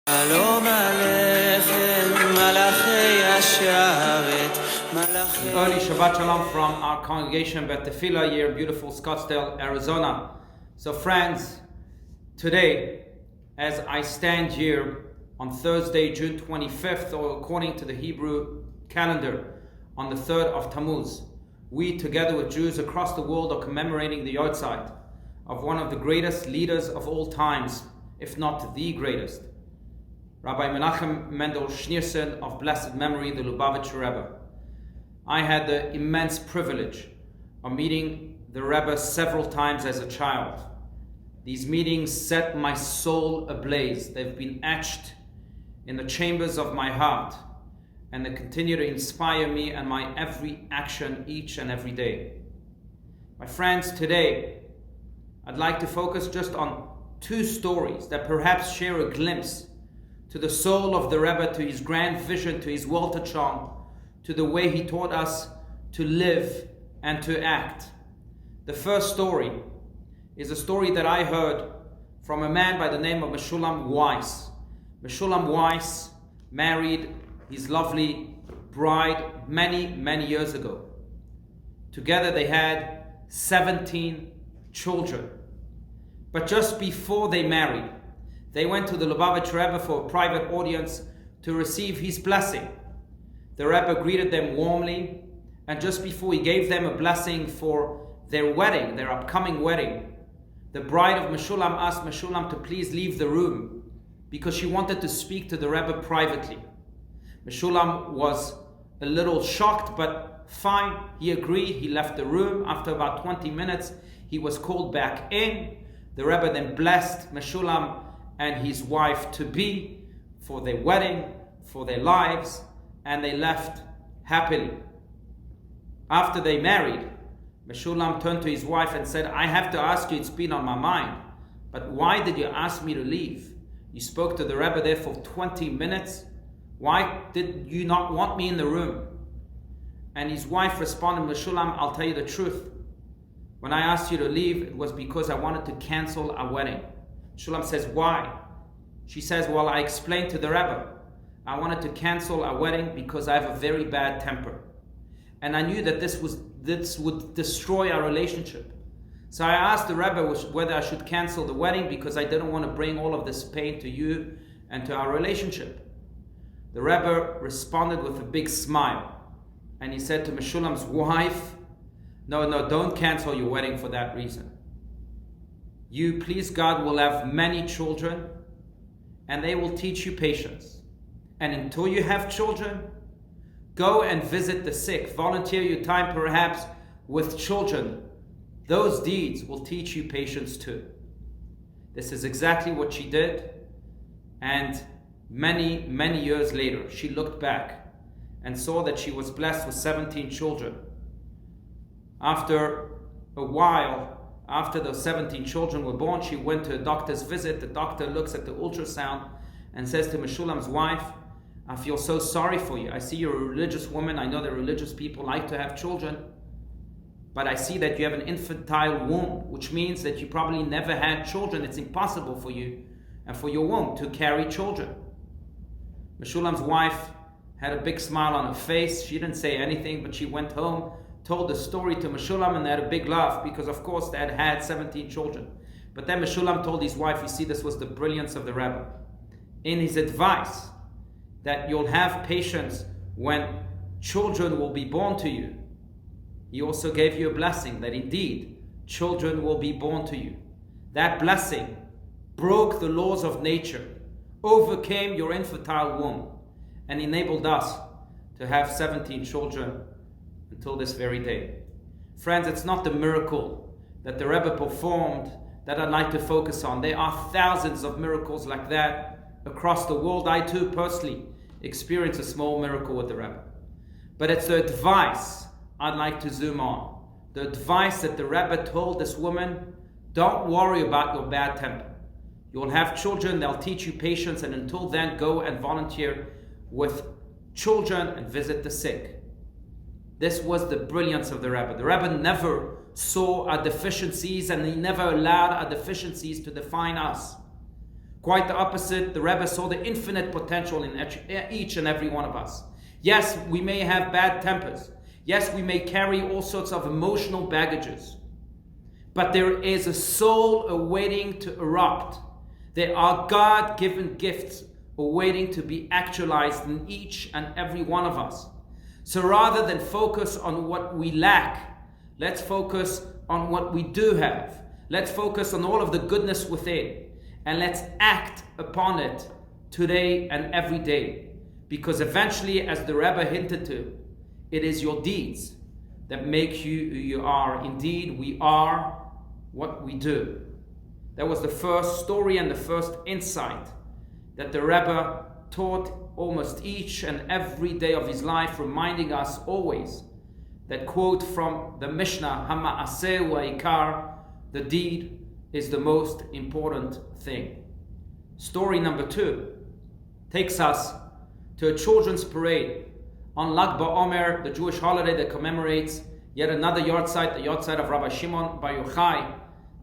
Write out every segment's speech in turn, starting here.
Early Shabbat Shalom from our congregation Bet Tefillah here in beautiful Scottsdale, Arizona. So friends, today, as I stand here on Thursday, June 25th, or according to the Hebrew calendar, on the 3rd of Tammuz, we together with Jews across the world are commemorating the Yahrzeit of one of the greatest leaders of all times, if not the greatest, Rabbi Menachem Mendel Schneerson of blessed memory, the Lubavitcher Rebbe. I had the immense privilege of meeting the Rebbe several times as a child. These meetings set my soul ablaze. They've been etched in the chambers of my heart, and they continue to inspire me and my every action each and every day. My friends, today I'd like to focus just on two stories that perhaps share a glimpse to the soul of the Rebbe, to his grand vision, to his Weltanschauung, to the way he taught us to live and to act. The first story is a story that I heard from a man by the name of Meshulam Weiss. Meshulam Weiss married his lovely bride many years ago. Together they had 17 children. But just before they married, they went to the Lubavitcher Rebbe for a private audience to receive his blessing. The Rebbe greeted them warmly, and just before he gave them a blessing for their wedding, their upcoming wedding, the bride of Meshulam asked Meshulam to please leave the room because she wanted to speak to the Rebbe privately. Meshulam was a little shocked, but fine, he agreed. He left the room. After about 20 minutes, he was called back in. The Rebbe then blessed Meshulam and his wife-to-be for their wedding, for their lives, and they left happily. After they married, Meshulam turned to his wife and said, I have to ask you, it's been on my mind, but why did you ask me to leave? You spoke to the Rebbe there for 20 minutes. Why did you not want me in the room? And his wife responded, Meshulam, I'll tell you the truth. When I asked you to leave, it was because I wanted to cancel our wedding. Meshulam says, why? She says, well, I explained to the Rebbe, I wanted to cancel our wedding because I have a very bad temper. And I knew that this would destroy our relationship. So I asked the Rebbe whether I should cancel the wedding because I didn't want to bring all of this pain to you and to our relationship. The Rebbe responded with a big smile. And he said to Meshulam's wife, no, don't cancel your wedding for that reason. You, please God, will have many children and they will teach you patience. And until you have children, go and visit the sick. Volunteer your time perhaps with children. Those deeds will teach you patience too. This is exactly what she did. And many years later, she looked back and saw that she was blessed with 17 children. After a while, after those 17 children were born, she went to a doctor's visit. The doctor looks at the ultrasound and says to Meshulam's wife, I feel so sorry for you. I see you're a religious woman. I know that religious people like to have children. But I see that you have an infantile womb, which means that you probably never had children. It's impossible for you and for your womb to carry children. Meshulam's wife had a big smile on her face. She didn't say anything, but she went home, told the story to Meshulam, and they had a big laugh because, of course, they had 17 children. But then Meshulam told his wife, you see, this was the brilliance of the Rebbe. In his advice that you'll have patience when children will be born to you, he also gave you a blessing that indeed children will be born to you. That blessing broke the laws of nature, overcame your infantile womb, and enabled us to have 17 children until this very day. Friends, it's not the miracle that the Rebbe performed that I'd like to focus on. There are thousands of miracles like that across the world. I too personally experienced a small miracle with the Rebbe. But it's the advice I'd like to zoom on. The advice that the Rebbe told this woman, don't worry about your bad temper. You'll have children, they'll teach you patience, and until then, go and volunteer with children and visit the sick. This was the brilliance of the Rebbe. The Rebbe never saw our deficiencies, and he never allowed our deficiencies to define us. Quite the opposite, the Rebbe saw the infinite potential in each and every one of us. Yes, we may have bad tempers. Yes, we may carry all sorts of emotional baggages. But there is a soul awaiting to erupt. There are God-given gifts awaiting to be actualized in each and every one of us. So rather than focus on what we lack, let's focus on what we do have. Let's focus on all of the goodness within. And let's act upon it today and every day. Because eventually, as the Rebbe hinted to, it is your deeds that make you who you are. Indeed, we are what we do. That was the first story and the first insight that the Rebbe taught almost each and every day of his life, reminding us always that quote from the Mishnah, Hama'aseh wa'ikar, the deed is the most important thing. Story number 2 takes us to a children's parade on Lag BaOmer, the Jewish holiday that commemorates yet another Yahrzeit, the Yahrzeit of Rabbi Shimon Bar Yochai,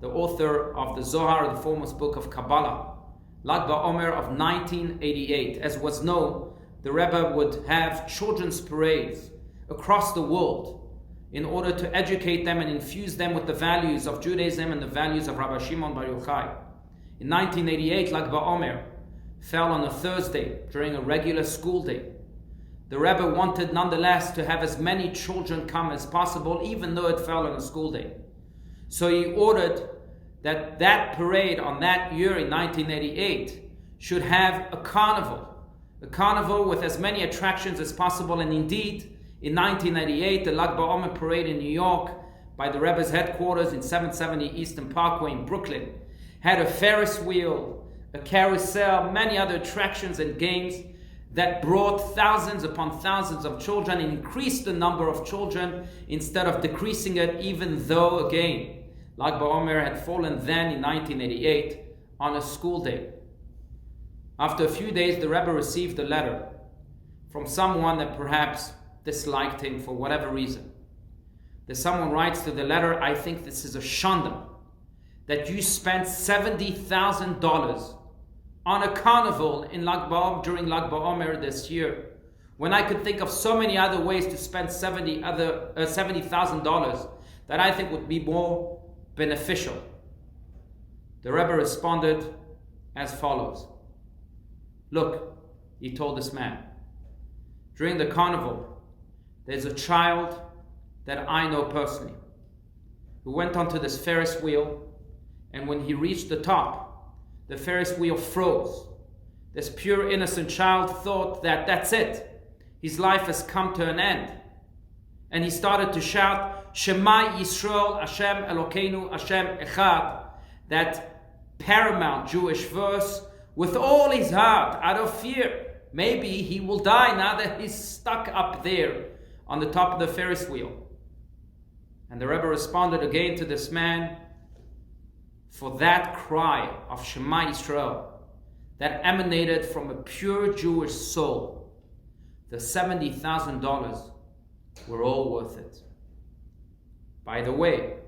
the author of the Zohar, the foremost book of Kabbalah. Lag BaOmer of 1988. As was known, the Rebbe would have children's parades across the world in order to educate them and infuse them with the values of Judaism and the values of Rabbi Shimon Bar Yochai. In 1988, Lag BaOmer fell on a Thursday during a regular school day. The Rebbe wanted nonetheless to have as many children come as possible, even though it fell on a school day. So he ordered that parade on that year in 1988 should have a carnival with as many attractions as possible. And indeed, in 1998, the Lag BaOmer parade in New York, by the Rebbe's headquarters in 770 Eastern Parkway in Brooklyn, had a Ferris wheel, a carousel, many other attractions and games that brought thousands upon thousands of children and increased the number of children instead of decreasing it, even though, again, Lag BaOmer had fallen then in 1988 on a school day. After a few days, the Rebbe received a letter from someone that perhaps disliked him for whatever reason. That someone writes to the letter, I think this is a shanda, that you spent $70,000 on a carnival in during Lag BaOmer this year, when I could think of so many other ways to spend $70,000 that I think would be more beneficial. The Rebbe responded as follows. Look, he told this man, during the carnival, there's a child that I know personally who went onto this Ferris wheel, and when he reached the top, the Ferris wheel froze. This pure innocent child thought that that's it. His life has come to an end. And he started to shout, Shema Yisrael, Hashem Elokeinu, Hashem Echad, that paramount Jewish verse, with all his heart, out of fear. Maybe he will die now that he's stuck up there on the top of the Ferris wheel. And the Rebbe responded again to this man, for that cry of Shema Yisrael that emanated from a pure Jewish soul, the $70,000 were all worth it. By the way,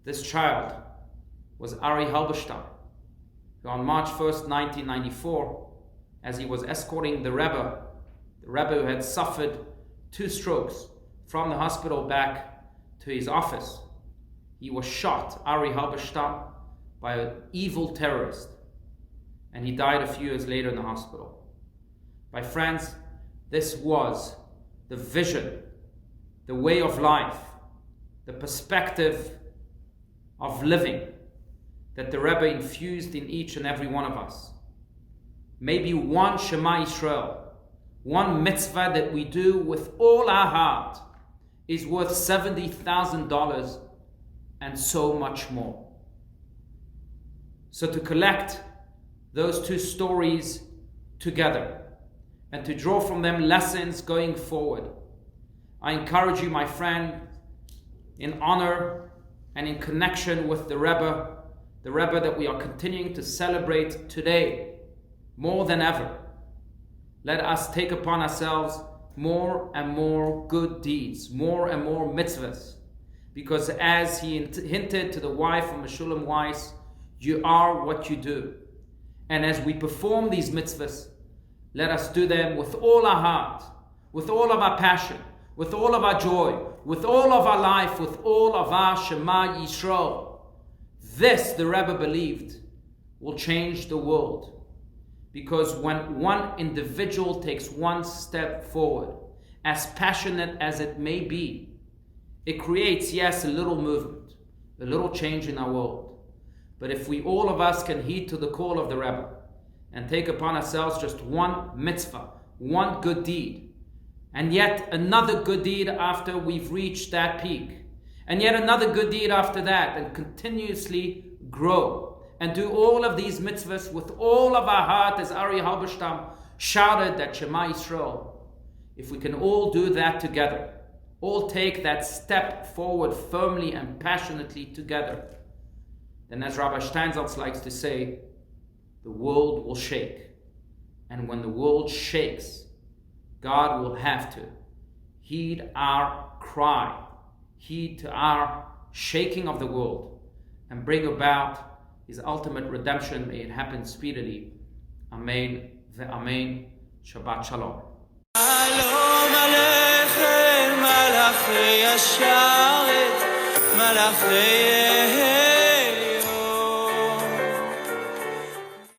this child was Ari Halberstam, who on March 1st, 1994, as he was escorting the Rebbe who had suffered 2 strokes from the hospital back to his office, he was shot, Ari Halberstam, by an evil terrorist, and he died a few years later in the hospital. My friends, this was the vision, the way of life, the perspective of living that the Rebbe infused in each and every one of us. Maybe one Shema Yisrael, one mitzvah that we do with all our heart is worth $70,000 and so much more. So to collect those 2 stories together and to draw from them lessons going forward, I encourage you, my friend, in honor and in connection with the Rebbe that we are continuing to celebrate today more than ever, let us take upon ourselves more and more good deeds, more and more mitzvahs, because as he hinted to the wife of Meshulam Weiss, you are what you do. And as we perform these mitzvahs, let us do them with all our heart, with all of our passion, with all of our joy, with all of our life, with all of our Shema Yisrael. This, the Rebbe believed, will change the world. Because when one individual takes one step forward, as passionate as it may be, it creates, yes, a little movement, a little change in our world. But if we, all of us, can heed to the call of the Rebbe and take upon ourselves just one mitzvah, one good deed, and yet another good deed after we've reached that peak, and yet another good deed after that, and continuously grow, and do all of these mitzvahs with all of our heart, as Ari Halberstam shouted that Shema Yisrael. If we can all do that together, all take that step forward firmly and passionately together, then as Rabbi Steinsaltz likes to say, the world will shake. And when the world shakes, God will have to heed our cry, heed to our shaking of the world, and bring about His ultimate redemption. May it happen speedily. Amen ve'amen. Shabbat Shalom. Shalom Aleichem, Malachei Yahrzeit, Malachei